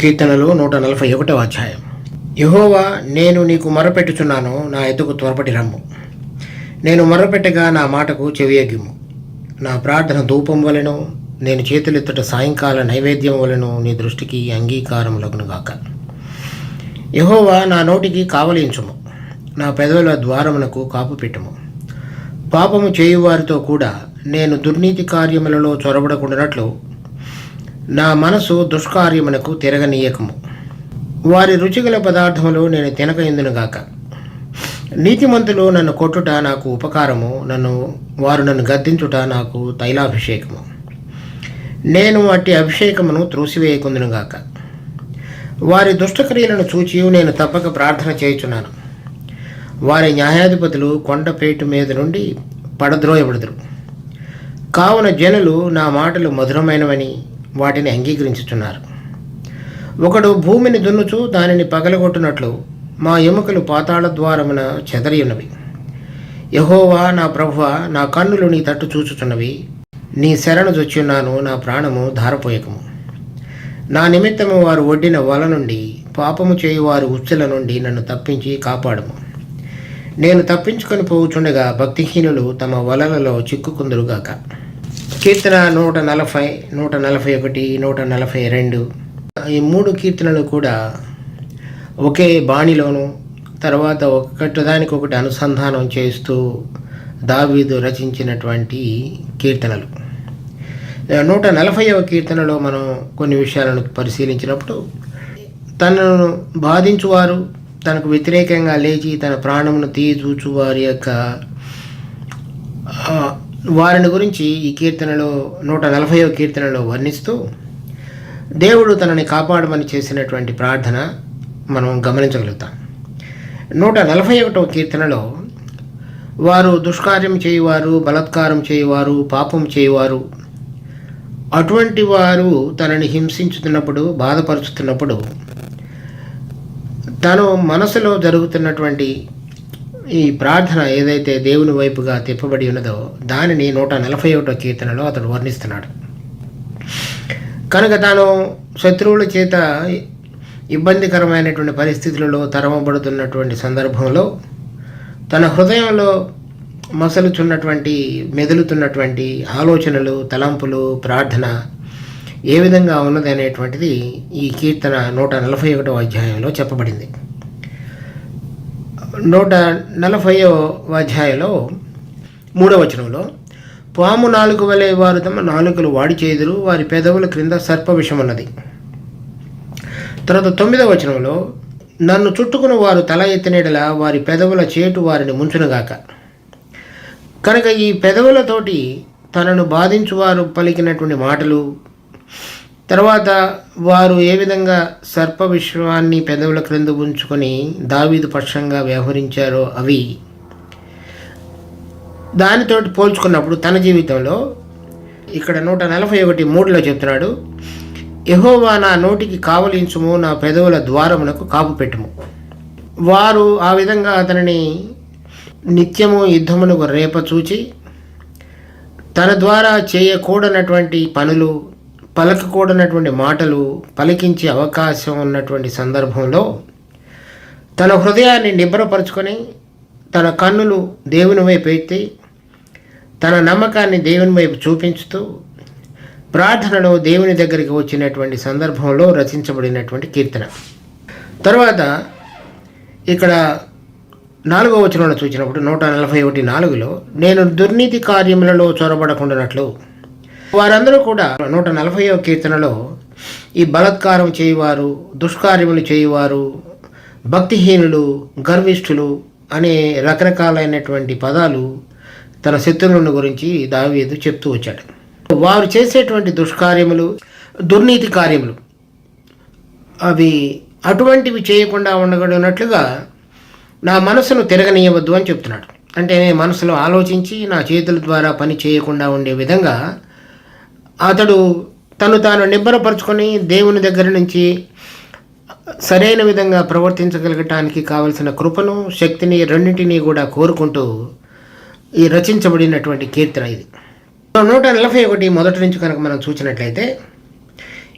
కీర్తనలు 141వ అధ్యాయం. యెహోవా, నేను నీకు మొరపెట్టుచున్నాను, నా ఎద్దుకు త్వరపడి రమ్ము. నేను మొరపెట్టగా నా మాటకు చెవియొగ్గిమ్ము. నా ప్రార్థన ధూపం వలెను, నేను చేతులెత్తుట సాయంకాల నైవేద్యం వలెను నీ దృష్టికి అంగీకారములగునుగాక. యెహోవా, నా నోటికి కావలించుము, నా పెదవుల ద్వారమునకు కాపు పెట్టుము. పాపము చేయువారితో కూడా నేను దుర్నీతి కార్యములలో చొరబడకుండానట్లు నా మనసు దుష్కార్యమునకు తిరగనీయకము. వారి రుచిగల పదార్థములు నేను తినక ఎందునుగాక. నీతిమంతులు నన్ను కొట్టుట నాకు ఉపకారము, వారు నన్ను గద్దించుట నాకు తైలాభిషేకము. నేను అట్టి అభిషేకమును త్రోసివేయకుందునుగాక. వారి దుష్టక్రియలను చూచి నేను తప్పక ప్రార్థన చేయుచున్నాను. వారి న్యాయాధిపతులు కొండపేటు మీద నుండి పడద్రోయబడుదురు. కావున జనులు నా మాటలు మధురమైనవని వాటిని అంగీకరించుచున్నారు. ఒకడు భూమిని దున్నుచు దానిని పగలగొట్టునట్లు మా ఎముకలు పాతాళ ద్వారమున చెదరియున్నవి. యెహోవా నా ప్రభువా, నా కన్నులు నీ తట్టు చూచుచున్నవి. నీ శరణు జొచ్చున్నాను, నా ప్రాణము ధారపోయకము. నా నిమిత్తము వారు ఒడ్డిన వల నుండి, పాపము చేయువారు ఉచ్చుల నుండి నన్ను తప్పించి కాపాడము. నేను తప్పించుకొని పోవుచుండగా భక్తిహీనులు తమ వలలలో చిక్కుకుందురుగాక. కీర్తన 140, 141, 142 ఈ మూడు కీర్తనలు కూడా ఒకే బాణిలోను తర్వాత ఒకదానికొకటి అనుసంధానం చేస్తూ దావీదు రచించినటువంటి కీర్తనలు. 140వ కీర్తనలో మనం కొన్ని విషయాలను పరిశీలించినప్పుడు, తనను బాధించువారు, తనకు వ్యతిరేకంగా లేచి తన ప్రాణమును తీయచూచు వారి యొక్క వారిని గురించి ఈ కీర్తనలో 140వ కీర్తనలో వర్ణిస్తూ దేవుడు తనని కాపాడమని చేసినటువంటి ప్రార్థన మనం గమనించగలుగుతాం. 141వ కీర్తనలో వారు దుష్కార్యం చేయువారు, బలాత్కారం చేయువారు, పాపం చేయువారు, అటువంటి వారు తనని హింసించుతున్నప్పుడు, బాధపరుచుతున్నప్పుడు తను మనసులో జరుగుతున్నటువంటి ఈ ప్రార్థన ఏదైతే దేవుని వైపుగా తిప్పబడి ఉన్నదో దానిని 141వ కీర్తనలో అతడు వర్ణిస్తున్నాడు. కనుక తాను శత్రువుల చేత ఇబ్బందికరమైనటువంటి పరిస్థితులలో తరమబడుతున్నటువంటి సందర్భంలో తన హృదయంలో మెదులుతున్నటువంటి ఆలోచనలు, తలంపులు, ప్రార్థన ఏ విధంగా ఉన్నది అనేటువంటిది ఈ కీర్తన 141వ అధ్యాయంలో చెప్పబడింది. 140వ అధ్యాయంలో 3వ వచనంలో, పాము నాలుగు వలె వారు తమ నాలుకలు వాడి చేదురు, వారి పెదవుల క్రింద సర్ప విషమున్నది. తర్వాత 9వ వచనంలో, నన్ను చుట్టుకుని వారు తల ఎత్తినెడలా వారి పెదవుల చేటు వారిని ముంచునుగాక. కనుక ఈ పెదవులతోటి తనను బాధించువారు పలికినటువంటి మాటలు, తర్వాత వారు ఏ విధంగా సర్ప విశ్వాన్ని పెదవుల క్రింద ఉంచుకొని దావీదు పక్షంగా వ్యవహరించారో అవి దానితోటి పోల్చుకున్నప్పుడు తన జీవితంలో ఇక్కడ 141:3 చెప్తున్నాడు, యెహోవా, నా నోటికి కావలించుము, నా పెదవుల ద్వారమునకు కాపు పెట్టుము. వారు ఆ విధంగా అతనిని నిత్యము యుద్ధమునకు రేపచూచి తన ద్వారా చేయకూడనటువంటి పనులు, పలకకూడనటువంటి మాటలు పలికించే అవకాశం ఉన్నటువంటి సందర్భంలో తన హృదయాన్ని నిబ్బరపరుచుకొని తన కన్నులు దేవుని వైపు ఎత్తి తన నమ్మకాన్ని దేవుని వైపు చూపించుతూ ప్రార్థనలో దేవుని దగ్గరికి వచ్చినటువంటి సందర్భంలో రచించబడినటువంటి కీర్తన. తర్వాత ఇక్కడ 4వ వచనంలో చూసినప్పుడు 141:4, నేను దుర్నీతి కార్యములలో చొరబడకుండానట్లు. వారందరూ కూడా 140వ కీర్తనలో ఈ బలాత్కారం చేయువారు, దుష్కార్యములు చేయువారు, భక్తిహీనులు, గర్విష్ఠులు అనే రకరకాలైనటువంటి పదాలు తన శత్రువులను గురించి దావీదు చెప్తూ వచ్చాడు. వారు చేసేటువంటి దుష్కార్యములు, దుర్నీతి కార్యములు అవి అటువంటివి చేయకుండా ఉండగలిగినట్లుగా నా మనసును తిరగనీయవద్దు అని చెప్తున్నాడు. అంటే మనసులో ఆలోచించి నా చేతుల ద్వారా పని చేయకుండా ఉండే విధంగా అతడు తాను నిబ్బరపరుచుకొని దేవుని దగ్గర నుంచి సరైన విధంగా ప్రవర్తించగలగటానికి కావలసిన కృపను, శక్తిని రెండింటినీ కూడా కోరుకుంటూ ఈ రచించబడినటువంటి కీర్తన ఇది. 141 మొదటి నుంచి కనుక మనం చూసినట్లయితే,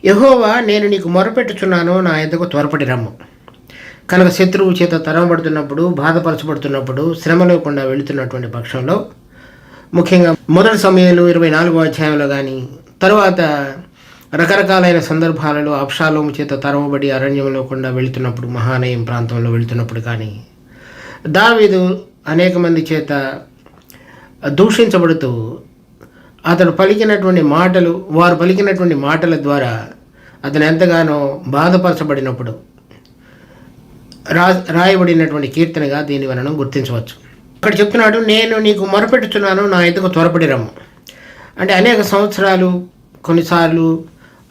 యెహోవా, నేను నీకు మొరపెట్టుచున్నాను, నా యొద్దకు త్వరపడి రమ్ము. కనుక శత్రువు చేత తరమబడుతున్నప్పుడు, బాధపరచబడుతున్నప్పుడు, శ్రమ లేకుండా వెళుతున్నటువంటి పక్షంలో, ముఖ్యంగా మొదటి సమయంలో 24వ అధ్యాయంలో కానీ, తర్వాత రకరకాలైన సందర్భాలలో అబ్షాలోము చేత తరమబడి అరణ్యంలో గుండా వెళుతున్నప్పుడు, మహానయం ప్రాంతంలో వెళుతున్నప్పుడు కానీ, దావీదు అనేక మంది చేత దూషించబడుతూ వారు పలికినటువంటి మాటల ద్వారా అతను ఎంతగానో బాధపరచబడినప్పుడు రాయబడినటువంటి కీర్తనగా దీని వలన గుర్తించవచ్చు. ఇక్కడ చెప్తున్నాడు, నేను నీకు మొరపెట్టుచున్నాను, నా యొద్దకు త్వరపడి రమ్ము. అంటే అనేక సంవత్సరాలు, కొన్నిసార్లు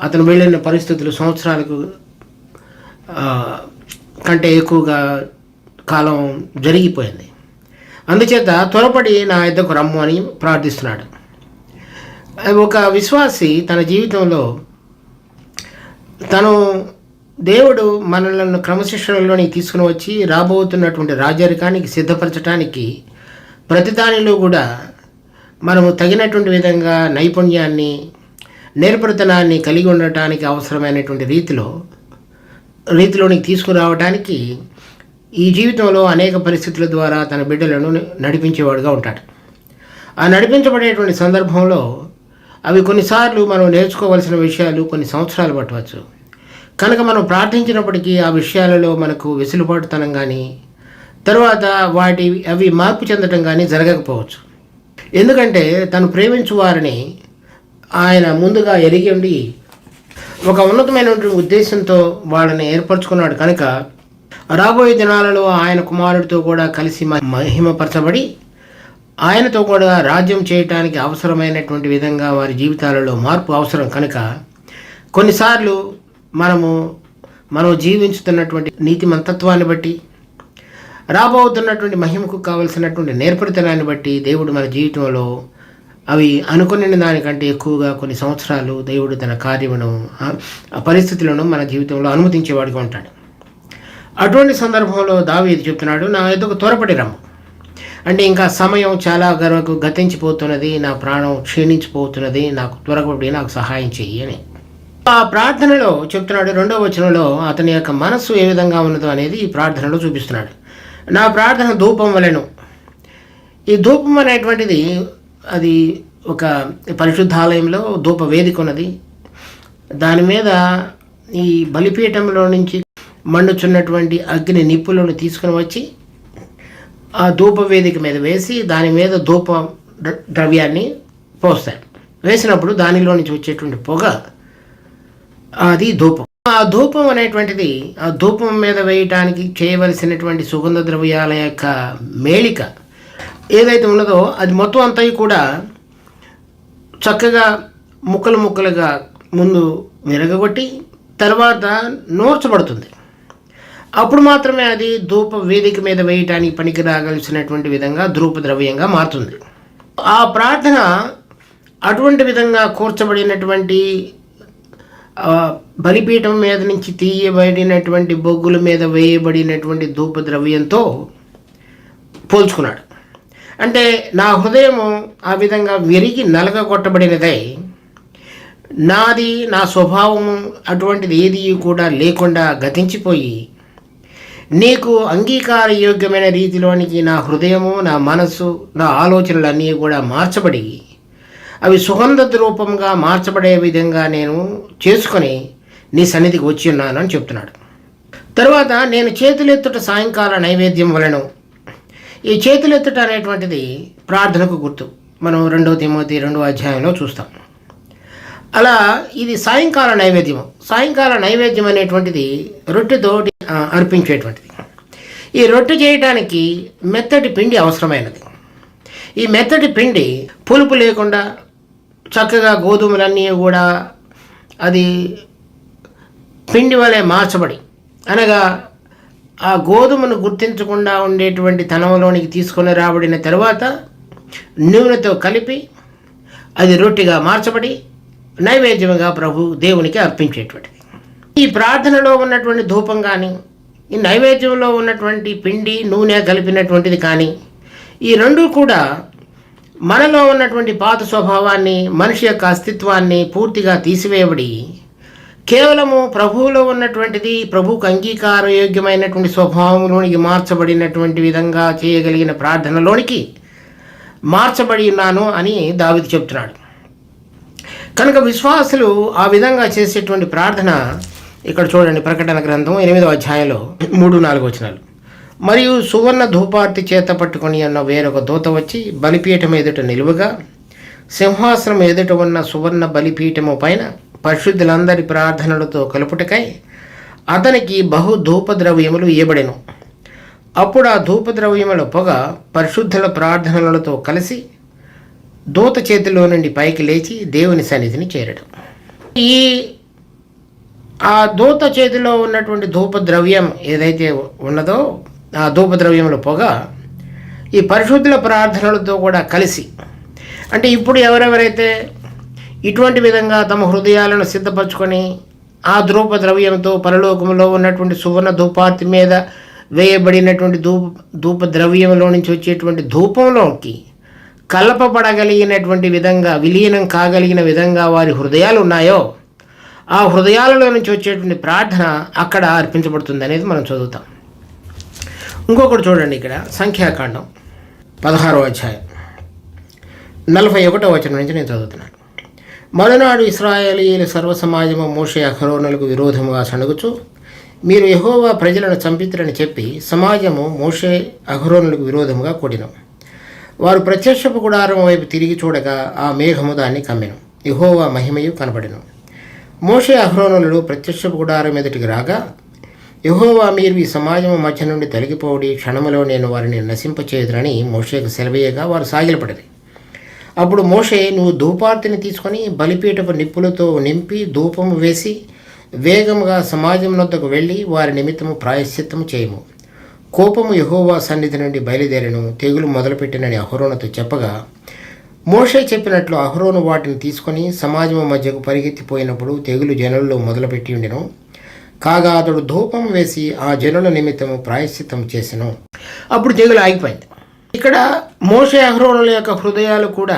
అతను వెళ్ళిన పరిస్థితులు సంవత్సరాలకు కంటే ఎక్కువగా కాలం జరిగిపోయింది. అందుచేత త్వరపడి నా యొద్దకు రమ్ము అని ప్రార్థిస్తున్నాడు. ఒక విశ్వాసి తన జీవితంలో దేవుడు మనలను క్రమశిక్షణలోని తీసుకుని వచ్చి రాబోతున్నటువంటి రాజరికానికి సిద్ధపరచడానికి ప్రతిదానిలో కూడా మనము తగినటువంటి విధంగా నైపుణ్యాన్ని, నేర్పరితనాన్ని కలిగి ఉండటానికి అవసరమైనటువంటి రీతిలోనికి తీసుకురావడానికి ఈ జీవితంలో అనేక పరిస్థితుల ద్వారా తన బిడ్డలను నడిపించేవాడుగా ఉంటాడు. ఆ నడిపించబడేటువంటి సందర్భంలో అవి కొన్నిసార్లు మనం నేర్చుకోవాల్సిన విషయాలు కొన్ని సంవత్సరాలు పట్టవచ్చు. కనుక మనం ప్రార్థించినప్పటికీ ఆ విషయాలలో మనకు వెసులుబాటుతనం కానీ, తర్వాత అవి మార్పు చెందటం కానీ జరగకపోవచ్చు. ఎందుకంటే తను ప్రేమించు వారిని ఆయన ముందుగా ఎరిగి ఉండి ఒక ఉన్నతమైనటువంటి ఉద్దేశంతో వాళ్ళని ఏర్పరచుకున్నాడు. కనుక రాబోయే దినాలలో ఆయన కుమారుడితో కూడా కలిసి మహిమపరచబడి ఆయనతో కూడా రాజ్యం చేయటానికి అవసరమైనటువంటి విధంగా వారి జీవితాలలో మార్పు అవసరం. కనుక కొన్నిసార్లు మనం జీవించుతున్నటువంటి నీతిమంతత్వాన్ని బట్టి, రాబోతున్నటువంటి మహిమకు కావలసినటువంటి నేర్పరితనాన్ని బట్టి దేవుడు మన జీవితంలో అవి అనుకునే దానికంటే ఎక్కువగా కొన్ని సంవత్సరాలు దేవుడు తన కార్యమును, ఆ పరిస్థితులను మన జీవితంలో అనుమతించేవాడిగా ఉంటాడు. అటువంటి సందర్భంలో దావీదు చెప్తున్నాడు, నా యొద్దకు త్వరపడి రమ్ము. అంటే ఇంకా సమయం చాలా వరకు గతించిపోతున్నది, నా ప్రాణం క్షీణించిపోతున్నది, నాకు సహాయం చెయ్యి అని ఆ ప్రార్థనలో చెప్తున్నాడు. 2వ వచనంలో అతని యొక్క మనస్సు ఏ విధంగా ఉన్నదో అనేది ఈ ప్రార్థనలో చూపిస్తున్నాడు. నా ప్రార్థన ధూపం వలెను. ఈ ధూపం అనేటువంటిది అది ఒక పరిశుద్ధాలయంలో ధూప వేదిక ఉన్నది. దాని మీద ఈ బలిపీఠంలో నుంచి మండుచున్నటువంటి అగ్ని నిప్పులను తీసుకుని వచ్చి ఆ ధూప వేదిక మీద వేసి దాని మీద ధూప ద్రవ్యాన్ని పోస్తారు. వేసినప్పుడు దానిలో నుంచి వచ్చేటువంటి పొగ, అది ధూపం. ఆ ధూపం అనేటువంటిది ఆ ధూపం మీద వేయటానికి చేయవలసినటువంటి సుగంధ ద్రవ్యాల యొక్క మేళిక ఏదైతే ఉన్నదో అది మొత్తం అంతా కూడా చక్కగా ముక్కలుగా ముందు విరగగొట్టి తర్వాత నూర్చబడుతుంది. అప్పుడు మాత్రమే అది ధూప వేదిక మీద వేయటానికి పనికి రాగలిసినటువంటి విధంగా ధూప ద్రవ్యంగా మారుతుంది. ఆ ప్రార్థన అటువంటి విధంగా కూర్చబడినటువంటి బలిపీఠం మీద నుంచి తీయబడినటువంటి బొగ్గుల మీద వేయబడినటువంటి ధూప ద్రవ్యంతో పోల్చుకున్నాడు. అంటే నా హృదయము ఆ విధంగా విరిగి నలగగొట్టబడినదై, నాది నా స్వభావము అటువంటిది ఏది కూడా లేకుండా గతించిపోయి నీకు అంగీకార యోగ్యమైన రీతిలోనికి నా హృదయము, నా మనస్సు, నా ఆలోచనలన్నీ కూడా మార్చబడి అవి సుగంధ రూపంగా మార్చబడే విధంగా నేను చేసుకొని నీ సన్నిధికి వచ్చి ఉన్నాను అని చెప్తున్నాడు. తర్వాత నేను చేతులెత్తుట సాయంకాల నైవేద్యం వలెను. ఈ చేతులెత్తుట అనేటువంటిది ప్రార్థనకు గుర్తు. మనం 2వ తిమోతి 2వ అధ్యాయంలో చూస్తాం. అలా ఇది సాయంకాల నైవేద్యం అనేటువంటిది రొట్టెతో అర్పించేటువంటిది. ఈ రొట్టె చేయడానికి మెత్తటి పిండి అవసరమైనది. ఈ మెత్తటి పిండి పులుపు లేకుండా చక్కగా గోధుమలన్నీ కూడా అది పిండి వలె మార్చబడి, అనగా ఆ గోధుమను గుర్తించకుండా ఉండేటువంటి తనంలోనికి తీసుకొని రాబడిన తర్వాత నూనెతో కలిపి అది రొట్టెగా మార్చబడి నైవేద్యముగా దేవునికి అర్పించేటువంటిది. ఈ ప్రార్థనలో ఉన్నటువంటి ధూపం కానీ, ఈ నైవేద్యంలో ఉన్నటువంటి పిండి నూనె కలిపినటువంటిది కానీ, ఈ రెండు కూడా మనలో ఉన్నటువంటి పాత స్వభావాన్ని, మనిషి యొక్క అస్తిత్వాన్ని పూర్తిగా తీసివేయబడి కేవలము ప్రభువులో ఉన్నటువంటిది, ప్రభువుకు అంగీకారయోగ్యమైనటువంటి స్వభావంలోనికి మార్చబడినటువంటి విధంగా చేయగలిగిన ప్రార్థనలోనికి మార్చబడి ఉన్నాను అని దావీదు చెప్తున్నాడు. కనుక విశ్వాసులు ఆ విధంగా చేసేటువంటి ప్రార్థన ఇక్కడ చూడండి, ప్రకటన గ్రంథం 8వ అధ్యాయంలో 3-4 వచనాలు. మరియు సువర్ణ ధూపార్తి చేత పట్టుకొని అన్న వేరొక దూత వచ్చి బలిపీఠం ఎదుట నిలువగా, సింహాసనం ఎదుట ఉన్న సువర్ణ బలిపీఠము పైన పరిశుద్ధులందరి ప్రార్థనలతో కలుపుటకై అతనికి బహు ధూపద్రవ్యములు ఇవ్వబడెను. అప్పుడు ఆ ధూపద్రవ్యముల పొగ పరిశుద్ధుల ప్రార్థనలతో కలిసి దూత చేతిలో నుండి పైకి లేచి దేవుని సన్నిధిని చేరడం. ఆ దూత చేతిలో ఉన్నటువంటి ధూపద్రవ్యం ఏదైతే ఉన్నదో, ఆ ధూపద్రవ్యముల పొగ ఈ పరిశుద్ధుల ప్రార్థనలతో కూడా కలిసి, అంటే ఇప్పుడు ఎవరెవరైతే ఇటువంటి విధంగా తమ హృదయాలను సిద్ధపరచుకొని ఆ ధూపద్రవ్యంతో పరలోకంలో ఉన్నటువంటి సువర్ణ ధూపార్తి మీద వేయబడినటువంటి ధూపద్రవ్యంలో నుంచి వచ్చేటువంటి ధూపంలోకి కలపబడగలిగినటువంటి విధంగా, విలీనం కాగలిగిన విధంగా వారి హృదయాలు ఉన్నాయో, ఆ హృదయాలలో నుంచి వచ్చేటువంటి ప్రార్థన అక్కడ అర్పించబడుతుంది అనేది మనం చదువుతాం. ఇంకొకటి చూడండి, ఇక్కడ సంఖ్యాకాండం 16వ అధ్యాయం 41వ వచనం నుంచి నేను చదువుతున్నాను. మరునాడు ఇశ్రాయేలీయుల సర్వసమాజము మోషే అహరోనులకు విరోధముగా సణుగుచు, మీరు యెహోవా ప్రజలను చంపితురని చెప్పి సమాజము మోషే అహరోనులకు విరోధముగా కూడినం. వారు ప్రత్యక్షపు గుడారం వైపు తిరిగి చూడగా ఆ మేఘము దాన్ని కమ్మెను, యెహోవా మహిమయు కనబడెను. మోషే అహరోనులు ప్రత్యక్షపు గుడారం ఎదుటికి రాగా, యెహోవా మీరు ఈ సమాజము మధ్య నుండి తొలగిపోడి క్షణములో నేను వారిని నశింపచేయుదునని మోషేకు సెలవేయగా వారు సాగిలపడది. అప్పుడు మోషే, నువ్వు ధూపార్తిని తీసుకొని బలిపీఠపు నిప్పులతో నింపి ధూపము వేసి వేగముగా సమాజం వద్దకు వెళ్ళి వారి నిమిత్తము ప్రాయశ్చిత్తము చేయము. కోపము యెహోవా సన్నిధి నుండి బయలుదేరను, తెగులు మొదలుపెట్టినని అహరోనుతో చెప్పగా, మోషే చెప్పినట్లు అహరోను వాటిని తీసుకొని సమాజము మధ్యకు పరిగెత్తిపోయినప్పుడు తెగులు జనులలో మొదలుపెట్టి ఉండెను. కాగా అతడు ధూపం వేసి ఆ జనుల నిమిత్తము ప్రాయశ్చిత్తం చేసెను. అప్పుడు తెగులు ఆగిపోయింది. ఇక్కడ మోషే అహరోనుల యొక్క హృదయాలు కూడా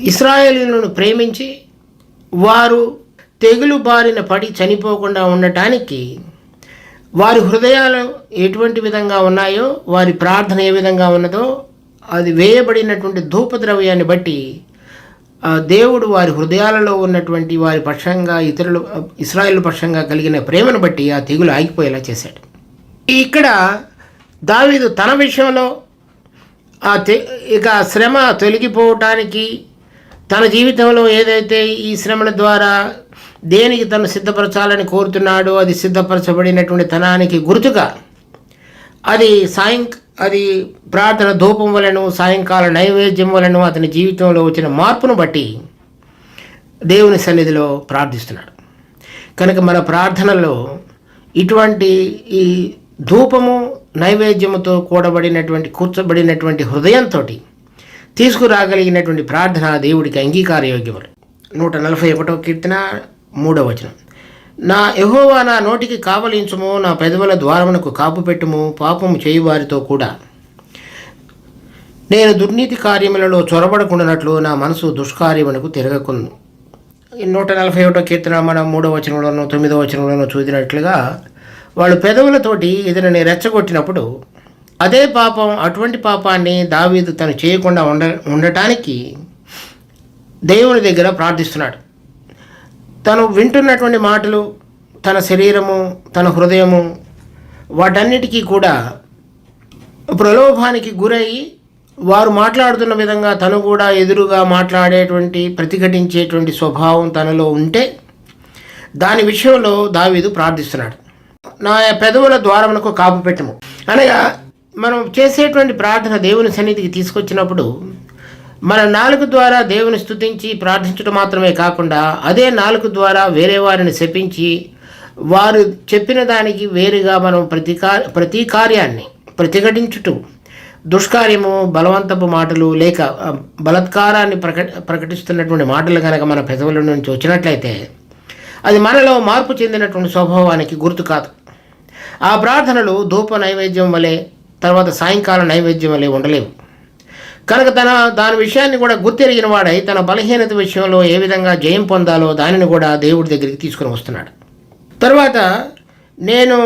ఇశ్రాయేలీయులను ప్రేమించి వారు తెగులు బారిన పడి చనిపోకుండా ఉండటానికి వారి హృదయాలు ఎటువంటి విధంగా ఉన్నాయో, వారి ప్రార్థన ఏ విధంగా ఉన్నదో, అది వేయబడినటువంటి ధూపద్రవ్యాన్ని బట్టి దేవుడు వారి హృదయాలలో ఉన్నటువంటి వారి పక్షంగా, ఇతరులు ఇశ్రాయేలు పక్షంగా కలిగిన ప్రేమను బట్టి ఆ తెగులు ఆగిపోయేలా చేశాడు. ఇక్కడ దావీదు తన విషయంలో ఇక శ్రమ తొలగిపోవటానికి తన జీవితంలో ఏదైతే ఈ శ్రమల ద్వారా దేనికి తను సిద్ధపరచాలని కోరుతున్నాడో అది సిద్ధపరచబడినటువంటి తనానికి గుర్తుగా అది ప్రార్థన ధూపం వలన, సాయంకాల నైవేద్యం వలన అతని జీవితంలో వచ్చిన మార్పును బట్టి దేవుని సన్నిధిలో ప్రార్థిస్తున్నాడు. కనుక మన ప్రార్థనలో ఇటువంటి ఈ ధూపము నైవేద్యముతో కూర్చబడినటువంటి హృదయంతో తీసుకురాగలిగినటువంటి ప్రార్థన దేవుడికి అంగీకారయోగ్యములు. 141వ కీర్తన 3వ వచనం. నా యెహోవా నా నోటికి కావలించుము, నా పెదవుల ద్వారమునకు కాపు పెట్టుము. పాపము చేయువారితో కూడా నేను దుర్నీతి కార్యములలో చొరబడకుండానట్లు నా మనసు దుష్కార్యమునకు తిరగకుందు. 141వ కీర్తన మనం 3వ వచనంలోనూ 9వ వచనంలోనూ చూసినట్లుగా వాళ్ళు పెదవులతోటి ఇతనిని రెచ్చగొట్టినప్పుడు అటువంటి పాపాన్ని దావీదు తను చేయకుండా ఉండటానికి దేవుని దగ్గర ప్రార్థిస్తున్నాడు. తను వింటున్నటువంటి మాటలు, తన శరీరము, తన హృదయము, వాటన్నిటికీ కూడా ప్రలోభానికి గురై వారు మాట్లాడుతున్న విధంగా తను కూడా ఎదురుగా మాట్లాడేటువంటి, ప్రతిఘటించేటువంటి స్వభావం తనలో ఉంటే దాని విషయంలో దావీదు ప్రార్థిస్తున్నాడు. నా పెదవుల ద్వారమునకు కాపు పెట్టము అనగా, మనం చేసేటువంటి ప్రార్థన దేవుని సన్నిధికి తీసుకొచ్చినప్పుడు మన నాలుక ద్వారా దేవుని స్తుతించి ప్రార్థించడం మాత్రమే కాకుండా అదే నాలుక ద్వారా వేరే వారిని శపించి వారు చెప్పిన దానికి వేరుగా మనం ప్రతీకార్యాన్ని ప్రతిఘటించుటూ దుష్కార్యము, బలవంతపు మాటలు లేక బలత్కారాన్ని ప్రకటిస్తున్నటువంటి మాటలు కనుక మన పెదవుల నుంచి వచ్చినట్లయితే అది మనలో మార్పు చెందినటువంటి స్వభావానికి గుర్తు కాదు. ఆ ప్రార్థనలు ధూప నైవేద్యం వలె, తర్వాత సాయంకాల నైవేద్యం వలె ఉండలేవు. కనుక దాని విషయాన్ని కూడా గుర్తెరిగిన వాడై తన బలహీనత విషయంలో ఏ విధంగా జయం పొందాలో దానిని కూడా దేవుడి దగ్గరికి తీసుకుని వస్తున్నాడు. తరువాత నేను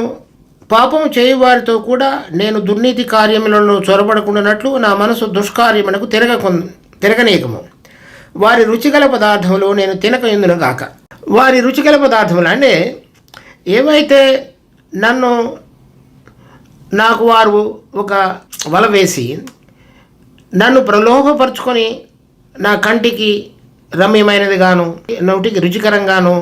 పాపం చేయువారితో కూడా నేను దుర్నీతి కార్యములలో చొరబడకుండానట్లు నా మనసు దుష్కార్యమునకు తిరగనీయకము. వారి రుచిగల పదార్థములు నేను తినకయుందును గాక. వారి రుచిగల పదార్థములు అంటే ఏవైతే నాకు వారు ఒక వల వేసి నన్ను ప్రలోభపరుచుకొని నా కంటికి రమ్యమైనదిగాను, నోటికి రుచికరంగాను,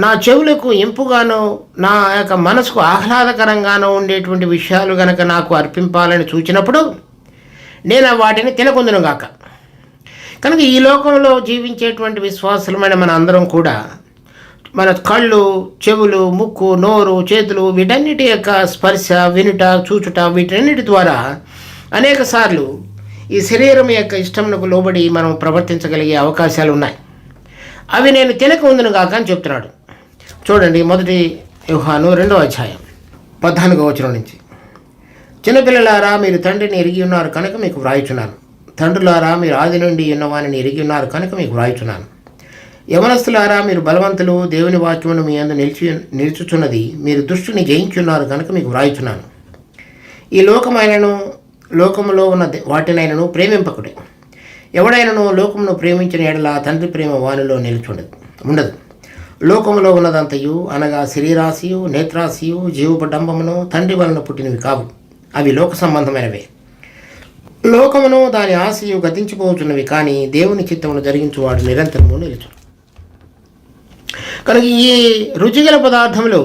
నా చెవులకు ఇంపుగాను, నా యొక్క మనసుకు ఆహ్లాదకరంగాను ఉండేటువంటి విషయాలు గనక నాకు అర్పింపాలని చూచినప్పుడు నేను వాటిని తినకుందును గాక. కనుక ఈ లోకంలో జీవించేటువంటి విశ్వాసులమైన మన అందరం కూడా మన కళ్ళు, చెవులు, ముక్కు, నోరు, చేతులు వీటన్నిటి యొక్క స్పర్శ, వినుట, చూచుట వీటన్నిటి ద్వారా అనేక సార్లు ఈ శరీరం యొక్క ఇష్టమునకు లోబడి మనం ప్రవర్తించగలిగే అవకాశాలు ఉన్నాయి. అవి నేను తినక ఉందును గాక అని చెప్తున్నాడు. చూడండి, 1 యోహాను 2వ అధ్యాయం 14వ వచనం నుంచి. చిన్నపిల్లలారా, మీరు తండ్రిని ఎరిగి ఉన్నారు కనుక మీకు వ్రాయుచున్నాను. తండ్రులారా, మీరు ఆది నుండి ఉన్నవానిని ఎరిగి ఉన్నారు కనుక మీకు వ్రాయుచున్నాను. యవనస్తులారా, మీరు బలవంతులు, దేవుని వాక్యమును మీ యందు నిలుచుచున్నది, మీరు దుష్టుని జయించున్నారు కనుక మీకు వ్రాయుచున్నాను. ఈ లోకములో ఉన్న వాటినైనను ప్రేమింపకుడే. ఎవడైనను లోకమును ప్రేమించిన ఎడల తండ్రి ప్రేమ వానిలో ఉండదు. లోకములో ఉన్నదంతయు అనగా శరీరాశియు, నేత్రాశియు, జీవపడంబమును తండ్రి వలన పుట్టినవి కావు. అవి లోక సంబంధమైనవే. లోకమును దాని ఆశయు గతించిపోతున్నవి, కానీ దేవుని చిత్తమును జరిగించువాడు నిరంతరము నిలుచు. కనుక ఈ రుచిగల పదార్థములు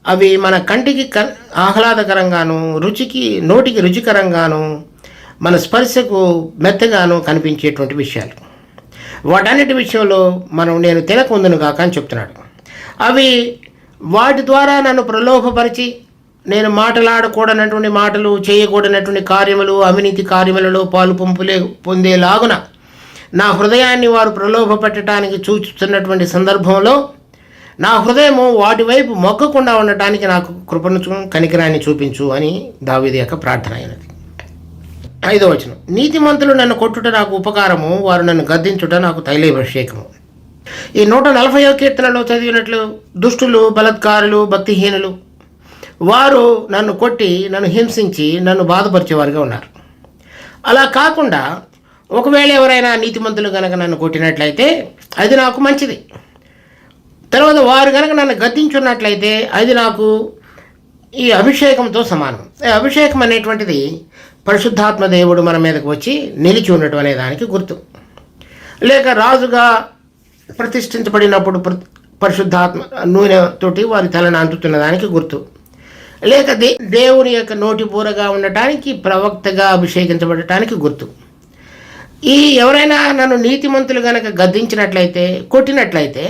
అవి మన కంటికి ఆహ్లాదకరంగాను, నోటికి రుచికరంగాను, మన స్పర్శకు మెత్తగాను కనిపించేటువంటి విషయాలు. వాటన్నిటి విషయంలో నేను తినకుందును కాక అని చెప్తున్నాడు. అవి వాటి ద్వారా నన్ను ప్రలోభపరిచి నేను మాటలాడకూడనటువంటి మాటలు, చేయకూడనటువంటి కార్యములు, అవినీతి కార్యములలో పాలు పొందేలాగున నా హృదయాన్ని వారు ప్రలోభ పెట్టడానికి చూస్తున్నటువంటి సందర్భంలో నా హృదయము వాటి వైపు మొక్కకుండా ఉండటానికి నాకు కృపను, కనికరాన్ని చూపించు అని దావీదు యొక్క ప్రార్థన అయినది. 5వ వచనం. నీతిమంతులు నన్ను కొట్టుట నాకు ఉపకారము, వారు నన్ను గద్దించుట నాకు తైలాభిషేకము. ఈ 140వ కీర్తనలో చదివినట్లు దుష్టులు, బలత్కారులు, భక్తిహీనులు వారు నన్ను కొట్టి, నన్ను హింసించి, నన్ను బాధపరిచేవారుగా ఉన్నారు. అలా కాకుండా ఒకవేళ ఎవరైనా నీతిమంతులు కనుక నన్ను కొట్టినట్లయితే అది నాకు మంచిది. తర్వాత వారు కనుక నన్ను గద్దించున్నట్లయితే అది నాకు ఈ అభిషేకంతో సమానం. ఈ అభిషేకం అనేటువంటిది పరిశుద్ధాత్మ దేవుడు మన మీదకు వచ్చి నిలిచి ఉండటం అనే దానికి గుర్తు. లేక రాజుగా ప్రతిష్ఠించబడినప్పుడు పరిశుద్ధాత్మ నూనెతోటి వారి తలను అంటుతున్న దానికి గుర్తు. లేక దేవుని యొక్క నోటి బూరగా ఉండటానికి, ప్రవక్తగా అభిషేకించబడటానికి గుర్తు. ఎవరైనా నన్ను నీతిమంతులు కనుక గద్దించినట్లయితే, కొట్టినట్లయితే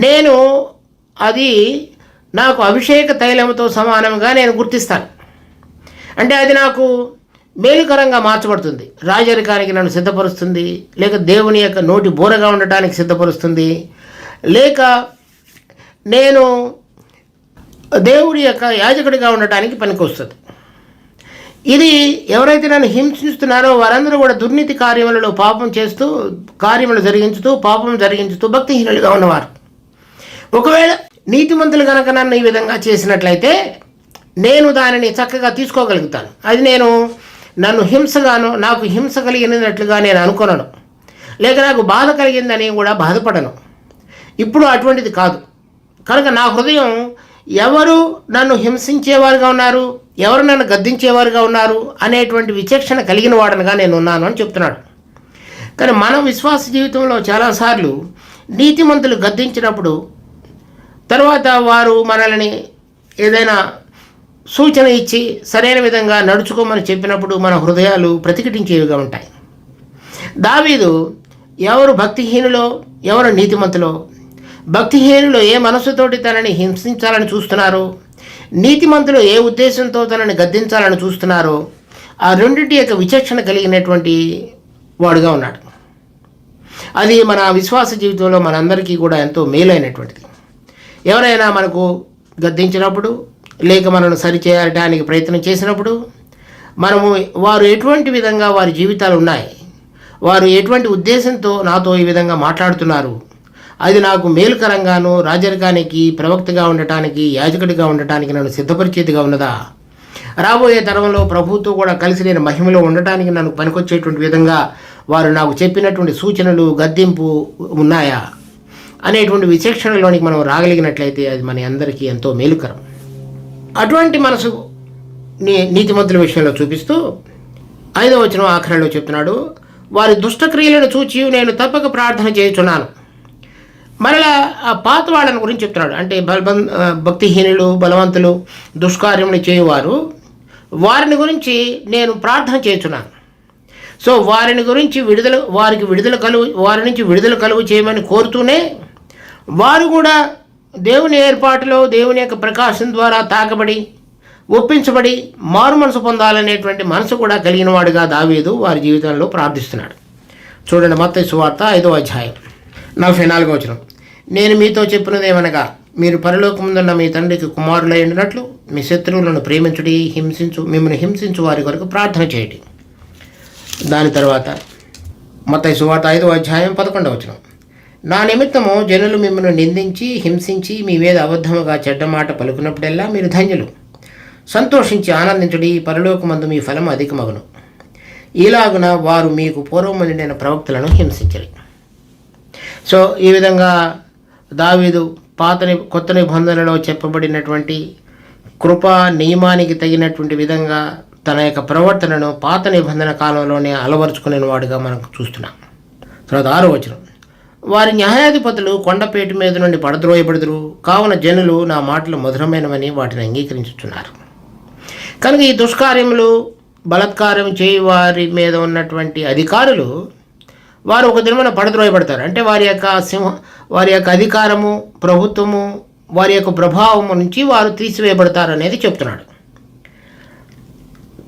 నేను అది నాకు అభిషేక తైలంతో సమానంగా నేను గుర్తిస్తాను. అంటే అది నాకు మేలుకరంగా మార్చబడుతుంది. రాజరికానికి నన్ను సిద్ధపరుస్తుంది, లేక దేవుని యొక్క నోటి బోరగా ఉండటానికి సిద్ధపరుస్తుంది, లేక నేను దేవుడి యొక్క యాజకుడిగా ఉండటానికి పనికొస్తుంది. ఇది ఎవరైతే నన్ను హింసిస్తున్నారో వారందరూ కూడా దుర్నీతి కార్యములలో కార్యములు జరిగించుతూ భక్తిహీనులుగా ఉన్నవారు. ఒకవేళ నీతిమంతులు కనుక నన్ను ఈ విధంగా చేసినట్లయితే నేను దానిని చక్కగా తీసుకోగలుగుతాను. అది నన్ను నాకు హింస కలిగినట్లుగా నేను అనుకోనను, లేక నాకు బాధ కలిగిందని కూడా బాధపడను. ఇప్పుడు అటువంటిది కాదు. కనుక నా హృదయం ఎవరు నన్ను హింసించేవారుగా ఉన్నారు, ఎవరు నన్ను గద్దించేవారుగా ఉన్నారు అనేటువంటి విచక్షణ కలిగిన వాడనుగా నేను ఉన్నాను అని చెప్తున్నాడు. కానీ మన విశ్వాస జీవితంలో చాలాసార్లు నీతిమంతులు గద్దించినప్పుడు, తర్వాత వారు మనల్ని ఏదైనా సూచన ఇచ్చి సరైన విధంగా నడుచుకోమని చెప్పినప్పుడు మన హృదయాలు ప్రతిఘటించేవిగా ఉంటాయి. దావీదు ఎవరు భక్తిహీనులో, ఎవరు నీతిమంతులో, భక్తిహీనులు ఏ మనసుతోటి తనని హింసించాలని చూస్తున్నారో, నీతిమంతులు ఏ ఉద్దేశంతో తనని గద్దించాలని చూస్తున్నారో, ఆ రెండింటి యొక్క విచక్షణ కలిగినటువంటి వాడుగా ఉన్నాడు. అది మన విశ్వాస జీవితంలో మనందరికీ కూడా ఎంతో మేలైనటువంటిది. ఎవరైనా మనకు గద్దించినప్పుడు, లేక మనను సరిచేయడానికి ప్రయత్నం చేసినప్పుడు మనము వారు ఎటువంటి విధంగా వారి జీవితాలు ఉన్నాయి, వారు ఎటువంటి ఉద్దేశంతో నాతో ఈ విధంగా మాట్లాడుతున్నారు, అది నాకు మేలుకరంగాను రాజరికానికి ప్రవక్తగా ఉండటానికి యాజకుడిగా ఉండటానికి నన్ను సిద్ధపరిచేదిగా ఉన్నదా, రాబోయే తరంలో ప్రభుతో కూడా కలిసి నేను మహిమలో ఉండటానికి నన్ను పనికొచ్చేటువంటి విధంగా వారు నాకు చెప్పినటువంటి సూచనలు గద్దింపు ఉన్నాయా అనేటువంటి విచక్షణలోనికి మనం రాగలిగినట్లయితే అది మన అందరికీ ఎంతో మేలుకరం. అటువంటి మనసు నీతిమంతుల విషయంలో చూపిస్తూ 5వ వచనం ఆఖరిలో చెప్తున్నాడు, వారి దుష్టక్రియలను చూచి నేను తప్పక ప్రార్థన చేయుచున్నాను. మరలా ఆ పాత వాళ్ళని గురించి చెప్తున్నాడు. అంటే భక్తిహీనులు, బలవంతులు, దుష్కార్యములు చేయువారు, వారిని గురించి నేను ప్రార్థన చేయుచున్నాను. సో వారి నుంచి విడుదల కలుగు చేయమని కోరుతూనే వారు కూడా దేవుని ఏర్పాటులో దేవుని యొక్క ప్రకాశం ద్వారా తాకబడి ఒప్పించబడి మారు మనసు పొందాలనేటువంటి మనసు కూడా కలిగిన వాడుగా దావీదు వారి జీవితంలో ప్రార్థిస్తున్నాడు. చూడండి, మత్తయి సువార్త 5వ అధ్యాయం 44వ వచనం. నేను మీతో చెప్పినదేమనగా, మీరు పరలోకముందున్న మీ తండ్రికి కుమారులై ఉండినట్లు మీ శత్రువులను ప్రేమించుడి, మిమ్మల్ని హింసించు వారి కొరకు ప్రార్థన చేయండి. దాని తర్వాత మత్తయి సువార్త 5వ అధ్యాయం 11వ వచనం. నా నిమిత్తము జనులు మిమ్మల్ని నిందించి హింసించి మీ మీద అబద్ధముగా చెడ్డ మాట పలుకున్నప్పుడెల్లా మీరు ధన్యులు, సంతోషించి ఆనందించుడి, పరలోకమందు మీ ఫలం అధికమగును. ఇలాగున వారు మీకు పూర్వమంది నేను ప్రవక్తలను హింసించరు. సో ఈ విధంగా దావీదు కొత్త నిబంధనలో చెప్పబడినటువంటి కృపా నియమానికి తగినటువంటి విధంగా తన యొక్క ప్రవర్తనను పాత నిబంధన కాలంలోనే అలవరుచుకునే వాడుగా మనం చూస్తున్నాం. తర్వాత 6వ వచనం. వారి న్యాయాధిపతులు కొండపేట మీద నుండి పడద్రోయబడుదురు, కావున జనులు నా మాటలు మధురమైనవని వాటిని అంగీకరించుతున్నారు. కనుక ఈ దుష్కార్యములు బలత్కారం చేయి వారి మీద ఉన్నటువంటి అధికారులు వారు ఒక దినమున పడద్రోయబడతారు. అంటే వారి యొక్క అధికారము, ప్రభుత్వము, వారి యొక్క ప్రభావము నుంచి వారు తీసివేయబడతారు అనేది చెప్తున్నాడు.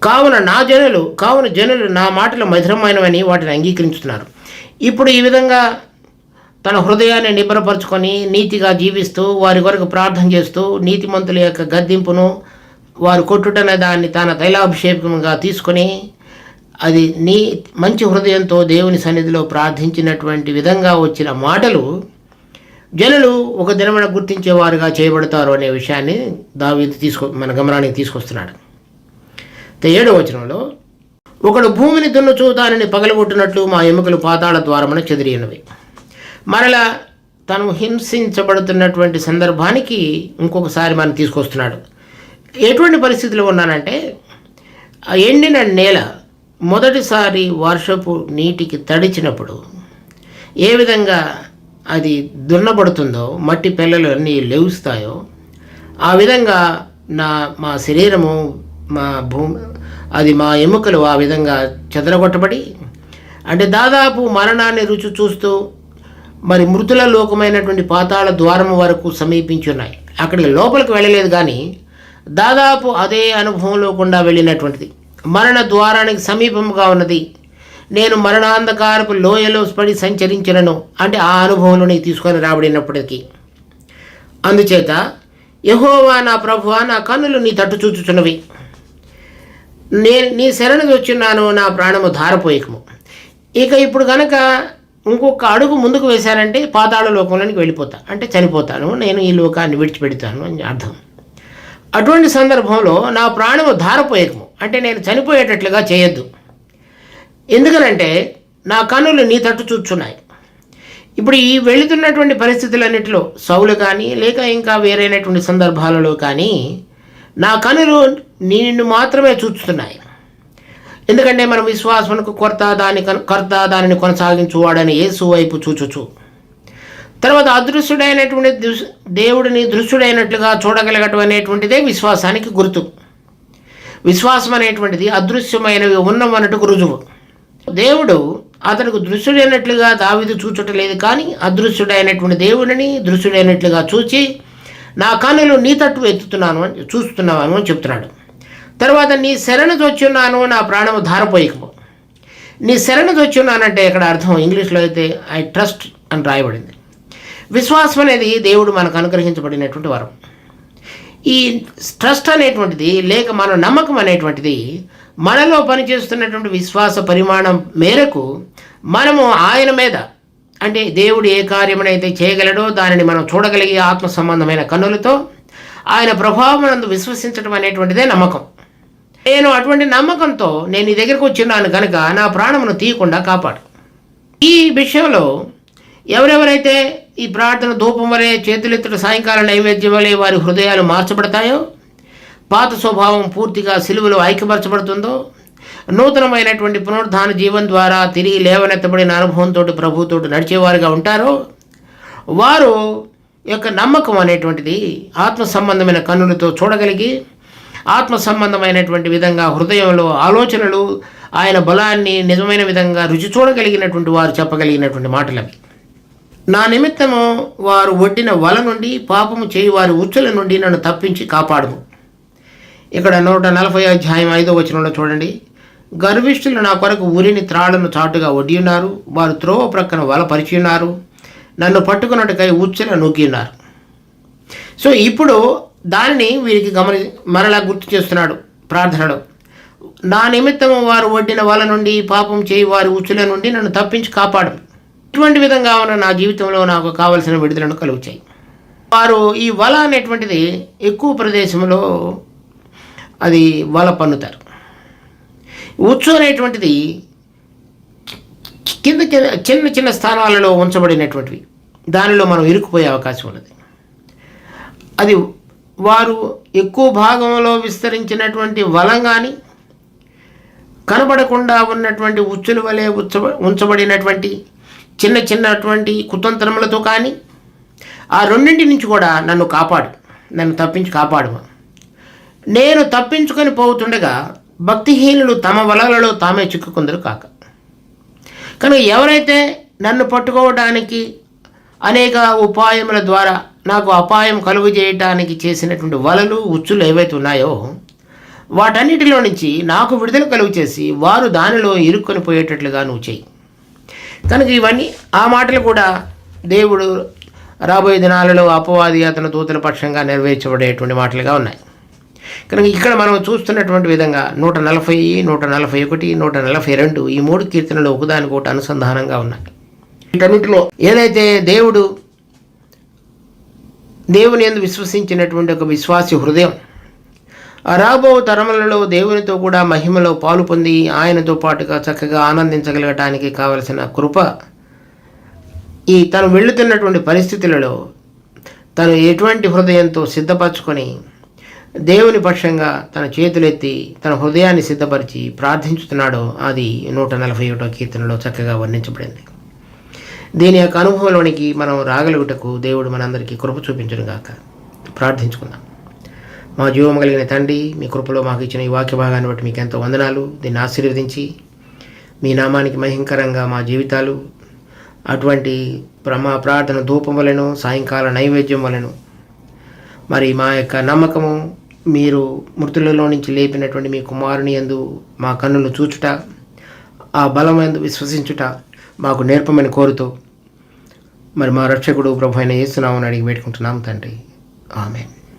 కావున జనులు నా మాటలు మధురమైనవని వాటిని అంగీకరించుతున్నారు. ఇప్పుడు ఈ విధంగా తన హృదయాన్ని నిబ్బరపరుచుకొని నీతిగా జీవిస్తూ వారి కొరకు ప్రార్థన చేస్తూ నీతిమంతుల యొక్క గద్దింపును వారు కొట్టుటనే దాన్ని తన తైలాభిషేకంగా తీసుకొని అది మంచి హృదయంతో దేవుని సన్నిధిలో ప్రార్థించినటువంటి విధంగా వచ్చిన మాటలు జనులు ఒక దినమున గుర్తించేవారుగా చేయబడతారు అనే విషయాన్ని దావీదు మన గమనానికి తీసుకొస్తున్నాడు. 7వ వచనంలో, ఒకడు భూమిని దున్నుచు దానిని పగలగొట్టినట్లు మా ఎముకలు పాతాళ ద్వారమున చెదిరినవి. మరలా తను హింసించబడుతున్నటువంటి సందర్భానికి ఇంకొకసారి మనం తీసుకొస్తున్నాడు. ఎటువంటి పరిస్థితులు ఉన్నానంటే, ఎండిన నేల మొదటిసారి వర్షపు నీటికి తడిచినప్పుడు ఏ విధంగా అది దున్నబడుతుందో, మట్టి పిల్లలు అన్నీ లేవుస్తాయో, ఆ విధంగా మా శరీరము, మా ఎముకలు ఆ విధంగా చెదరగొట్టబడి, అంటే దాదాపు మరణాన్ని రుచి చూస్తూ మరి మృతుల లోకమైనటువంటి పాతాళ ద్వారము వరకు సమీపించున్నాయి. అక్కడికి లోపలికి వెళ్ళలేదు, కానీ దాదాపు అదే అనుభవంలో గుండా వెళ్ళినటువంటిది. మరణ ద్వారానికి సమీపముగా ఉన్నది. నేను మరణాంధకారపు లోయలో పడి సంచరించినను అంటే ఆ అనుభవంలోనికి తీసుకొని రాబడినప్పటికీ. అందుచేత యెహోవా నా ప్రభువా, నా కన్నులు నీ తట్టు చూచుచున్నవి, నీ శరణు వచ్చున్నాను, నా ప్రాణము ధారపోయకము. ఇక ఇప్పుడు కనుక ఇంకొక అడుగు ముందుకు వేశానంటే పాతాళ లోకంలోనికి వెళ్ళిపోతా, అంటే చనిపోతాను, నేను ఈ లోకాన్ని విడిచిపెడతాను అని అర్థం. అటువంటి సందర్భంలో నా ప్రాణము ధారపోయకము అంటే నేను చనిపోయేటట్లుగా చేయొద్దు. ఎందుకనంటే నా కన్నులు నీ తట్టు చూచున్నాయి. ఇప్పుడు ఈ వెళుతున్నటువంటి పరిస్థితులన్నింటిలో సౌలు కానీ లేక ఇంకా వేరైనటువంటి సందర్భాలలో కానీ నా కన్నులు నిన్ను మాత్రమే చూస్తున్నాయి. ఎందుకంటే మన విశ్వాసమునకు కర్త దానిని కొనసాగించువాడని యేసు వైపు చూచుచు, తర్వాత అదృశ్యుడైనటువంటి దేవుడిని దృశ్యుడైనట్లుగా చూడగలగటం అనేటువంటిదే విశ్వాసానికి గుర్తు. విశ్వాసం అనేటువంటిది అదృశ్యమైనవి ఉన్నవన్నట్టుకు రుజువు. దేవుడు అతనికి దృశ్యుడైనట్లుగా దావీదు చూచటలేదు, కానీ అదృశ్యుడైనటువంటి దేవుడిని దృశ్యుడైనట్లుగా చూచి నా కన్నులు నీ తట్టు చూస్తున్నాను అని చెప్తున్నాడు. తర్వాత నీ శరణు వచ్చున్నాను, నా ప్రాణము ధారపోయకము. నీ శరణు వచ్చున్నానంటే ఇక్కడ అర్థం ఇంగ్లీష్లో అయితే ఐ ట్రస్ట్ అని రాయబడింది. విశ్వాసం అనేది దేవుడు మనకు అనుగ్రహించబడినటువంటి వరం. ఈ ట్రస్ట్ అనేటువంటిది లేక మన నమ్మకం అనేటువంటిది మనలో పనిచేస్తున్నటువంటి విశ్వాస పరిమాణం మేరకు మనము ఆయన మీద, అంటే దేవుడు ఏ కార్యమునైతే చేయగలడో దానిని మనం చూడగలిగే ఆత్మ సంబంధమైన కన్నులతో ఆయన ప్రభావమునందు విశ్వసించడం అనేటువంటిదే నమ్మకం. నేను అటువంటి నమ్మకంతో నేను నీ దగ్గరకు వచ్చిన్నాను కనుక నా ప్రాణమును తీయకుండా కాపాడు. ఈ విషయంలో ఎవరెవరైతే ఈ ప్రార్థన ధూపం వలె, చేతులెత్తుట సాయంకాల నైవేద్యం వలె వారి హృదయాలు మార్చబడతాయో, పాత స్వభావం పూర్తిగా సిలువలో ఐక్యపరచబడుతుందో, నూతనమైనటువంటి పునరుద్ధాన జీవం ద్వారా తిరిగి లేవనెత్తబడిన అనుభవంతో ప్రభుతో నడిచేవారుగా ఉంటారో, వారు యొక్క నమ్మకం అనేటువంటిది ఆత్మ సంబంధమైన కన్నులతో చూడగలిగి, ఆత్మ సంబంధమైనటువంటి విధంగా హృదయంలో ఆలోచనలు, ఆయన బలాన్ని నిజమైన విధంగా రుచి చూడగలిగినటువంటి వారు చెప్పగలిగినటువంటి మాటలవి. నా నిమిత్తము వారు ఒడ్డిన వల నుండి, పాపము చేయి వారి ఉచ్చుల నుండి నన్ను తప్పించి కాపాడుము. ఇక్కడ 140 అధ్యాయం 5వ వచనంలో చూడండి. గర్విష్ఠులు నా కొరకు ఊరిని త్రాళ్లను చాటుగా ఒడ్డి ఉన్నారు, వారు త్రోవ ప్రక్కన వల పరిచి ఉన్నారు, నన్ను పట్టుకున్నట్టుకై ఉచ్చుల నూకి ఉన్నారు. సో ఇప్పుడు దానిని వీరికి మరలా గుర్తు చేస్తున్నాడు ప్రార్థనలో. నా నిమిత్తము వారు ఒడ్డిన వల నుండి, పాపం చేయి వారి ఉచ్చుల నుండి నన్ను తప్పించి కాపాడు. ఇటువంటి విధంగా ఉన్న నా జీవితంలో నాకు కావలసిన విడుదలను కలుగుతాయి. వారు ఈ వల అనేటువంటిది ఎక్కువ ప్రదేశంలో అది వల పన్నుతారు. ఉచ్చు అనేటువంటిది కింద చిన్న చిన్న స్థానాలలో ఉంచబడినటువంటివి, దానిలో మనం ఇరుక్కుపోయే అవకాశం ఉన్నది. అది వారు ఎక్కువ భాగంలో విస్తరించినటువంటి వలం కానీ, కనబడకుండా ఉన్నటువంటి ఉచ్చుల వలె ఉంచబడినటువంటి చిన్నటువంటి కుతంత్రములతో కానీ, ఆ రెండింటి నుంచి కూడా నన్ను కాపాడు, నన్ను తప్పించి కాపాడు. నేను తప్పించుకొని పోతుండగా భక్తిహీనులు తమ వలలలో తామే చిక్కుకుందరు కాక. కనుక ఎవరైతే నన్ను పట్టుకోవడానికి అనేక ఉపాయముల ద్వారా నాకు అపాయం కలుగు చేయడానికి చేసినటువంటి వలలు, ఉచ్చులు ఏవైతే ఉన్నాయో వాటన్నిటిలో నుంచి నాకు విడుదల కలుగు చేసి వారు దానిలో ఇరుక్కొని పోయేటట్లుగా నువ్వు చేయి. కనుక ఇవన్నీ ఆ మాటలు కూడా దేవుడు రాబోయే దినాలలో అపవాది అతని దూతల పక్షంగా నెరవేర్చబడేటువంటి మాటలుగా ఉన్నాయి. కనుక ఇక్కడ మనం చూస్తున్నటువంటి విధంగా 140, 141, 142 ఈ 3 కీర్తనలు ఒకదానికొకటి అనుసంధానంగా ఉన్నాయి. వీటన్నిటిలో ఏదైతే దేవుని యందు విశ్వసించినటువంటి ఒక విశ్వాసి హృదయం రాబో తరములలో దేవునితో కూడా మహిమలో పాలు పొంది ఆయనతో పాటుగా చక్కగా ఆనందించగలగటానికి కావలసిన కృప, ఈ తను వెళుతున్నటువంటి పరిస్థితులలో తను ఎటువంటి హృదయంతో సిద్ధపరచుకొని దేవుని పక్షంగా తన చేతులెత్తి తన హృదయాన్ని సిద్ధపరిచి ప్రార్థించుతున్నాడో అది 141వ కీర్తనలో చక్కగా వర్ణించబడింది. దీని యొక్క అనుభవంలోనికి మనం రాగలుగుటకు దేవుడు మనందరికీ కృప చూపించును గాక. ప్రార్థించుకుందాం. మా జీవం కలిగిన తండ్రి, మీ కృపలో మాకు ఇచ్చిన ఈ వాక్య భాగాన్ని బట్టి మీకు ఎంతో వందనాలు. దీన్ని ఆశీర్వదించి మీ నామానికి మహింకరంగా మా జీవితాలు అటువంటి మా ప్రార్థన ధూపం వలెను, సాయంకాల నైవేద్యం వలెను, మరి మా యొక్క నమ్మకము మీరు మృతులలో నుంచి లేపినటువంటి మీ కుమారుని యందు మా కన్నులు చూచుట, ఆ బలం యందు విశ్వసించుట మాకు నేర్పమని కోరుతూ మరి మా రక్షకుడు ప్రభు అయిన యేసు నామమున అడిగి పెట్టుకుంటున్నాం తండ్రి. ఆమేన్.